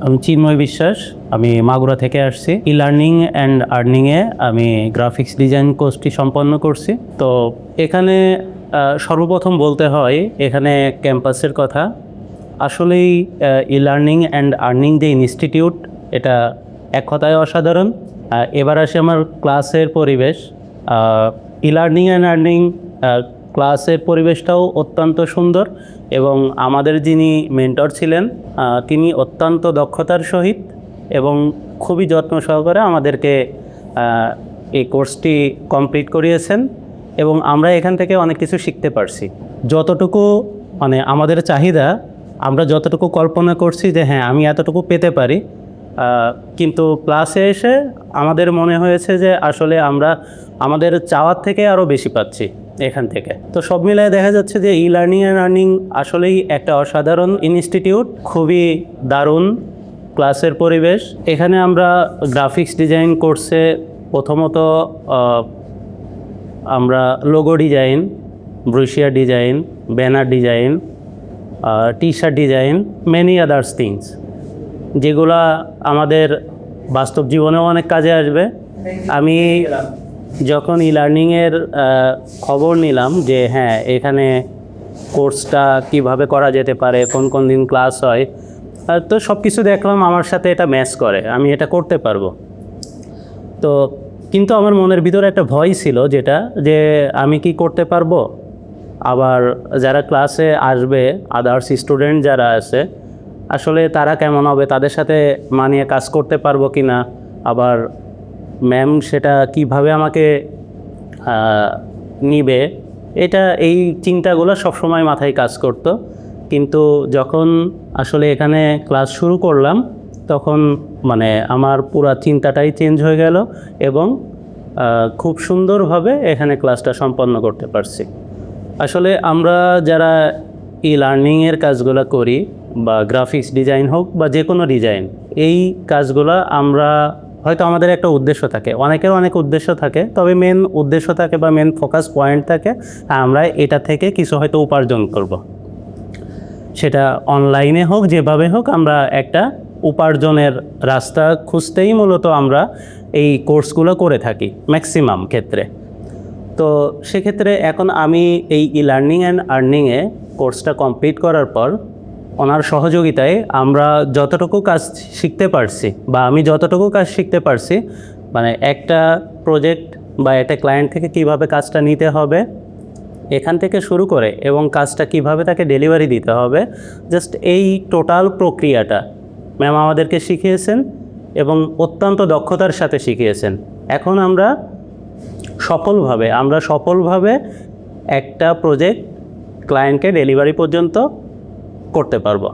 আমি চিন্ময় বিশ্বাস, আমি মাগুরা থেকে আসছি। ই লার্নিং অ্যান্ড আর্নিংয়ে আমি গ্রাফিক্স ডিজাইন কোর্সটি সম্পন্ন করছি। তো এখানে সর্বপ্রথম বলতে হয় এখানে ক্যাম্পাসের কথা। আসলেই ই লার্নিং অ্যান্ড আর্নিং যে ইনস্টিটিউট, এটা এক কথায় অসাধারণ। এবার আসে আমার ক্লাসের পরিবেশ। ই লার্নিং অ্যান্ড আর্নিং ক্লাসের পরিবেশটাও অত্যন্ত সুন্দর এবং আমাদের যিনি মেন্টর ছিলেন তিনি অত্যন্ত দক্ষতার সহিত এবং খুবই যত্ন সহকারে আমাদেরকে এই কোর্সটি কমপ্লিট করিয়েছেন এবং আমরা এখান থেকে অনেক কিছু শিখতে পারছি। যতটুকু মানে আমাদের চাহিদা, আমরা যতটুকু কল্পনা করছি যে হ্যাঁ আমি এতটুকু পেতে পারি, কিন্তু ক্লাসে এসে আমাদের মনে হয়েছে যে আসলে আমরা আমাদের চাওয়ার থেকে আরও বেশি পাচ্ছি এখান থেকে। তো সব মিলিয়ে দেখা যাচ্ছে যে ই লার্নিং অ্যান্ড আর্নিং আসলেই একটা অসাধারণ ইনস্টিটিউট, খুবই দারুণ ক্লাসের পরিবেশ। এখানে আমরা গ্রাফিক্স ডিজাইন কোর্সে প্রথমত আমরা logo design, brochure design, banner design, T shirt design, many others things, যেগুলা আমাদের বাস্তব জীবনেও অনেক কাজে আসবে। আমি যখন ই লার্নিংয়ের খবর নিলাম যে হ্যাঁ এখানে কোর্সটা কিভাবে করা যেতে পারে, কোন কোন দিন ক্লাস হয়, তো সব কিছু দেখলাম আমার সাথে এটা ম্যাচ করে, আমি এটা করতে পারবো। তো কিন্তু আমার মনের ভিতরে একটা ভয় ছিল, যেটা যে আমি কি করতে পারবো, আবার যারা ক্লাসে আসবে আদার্স স্টুডেন্ট যারা আছে আসলে তারা কেমন হবে, তাদের সাথে মানিয়ে কাজ করতে পারবো কি না, আবার ম্যাম সেটা কিভাবে আমাকে নিবে, এই চিন্তাগুলো সবসময় মাথায় কাজ করতো। কিন্তু যখন আসলে এখানে ক্লাস শুরু করলাম তখন মানে আমার পুরো চিন্তাটাই চেঞ্জ হয়ে গেল এবং খুব সুন্দরভাবে এখানে ক্লাসটা সম্পন্ন করতে পারছি। আসলে আমরা যারা ই লার্নিংয়ের কাজগুলো করি, বা গ্রাফিক্স ডিজাইন হোক বা যে কোনো ডিজাইন, এই কাজগুলো আমরা হয়তো আমাদের একটা উদ্দেশ্য থাকে, অনেকের অনেক উদ্দেশ্য থাকে, তবে মেন উদ্দেশ্য থাকে বা মেন ফোকাস পয়েন্ট থাকে আমরা এটা থেকে কিছু হয়তো উপার্জন করব। সেটা অনলাইনে হোক, যেভাবে হোক, আমরা একটা উপার্জনের রাস্তা খুঁজতেই মূলত আমরা এই কোর্সগুলো করে থাকি ম্যাক্সিমাম ক্ষেত্রে। তো সেক্ষেত্রে এখন আমি এই ই লার্নিং অ্যান্ড আর্নিংয়ে কোর্সটা কমপ্লিট করার পর ওনার সহযোগিতায় আমরা যতটুকু কাজ শিখতে পারছি, বা আমি যতটুকু কাজ শিখতে পারছি, মানে একটা প্রজেক্ট বা একটা ক্লায়েন্ট থেকে কিভাবে কাজটা নিতে হবে এখান থেকে শুরু করে এবং কাজটা কিভাবে তাকে ডেলিভারি দিতে হবে, জাস্ট এই টোটাল প্রক্রিয়াটা ম্যাম আমাদেরকে শিখিয়েছেন এবং অত্যন্ত দক্ষতার সাথে শিখিয়েছেন। এখন আমরা সফলভাবে একটা প্রজেক্ট ক্লায়েন্টকে ডেলিভারি পর্যন্ত করতে পারবো।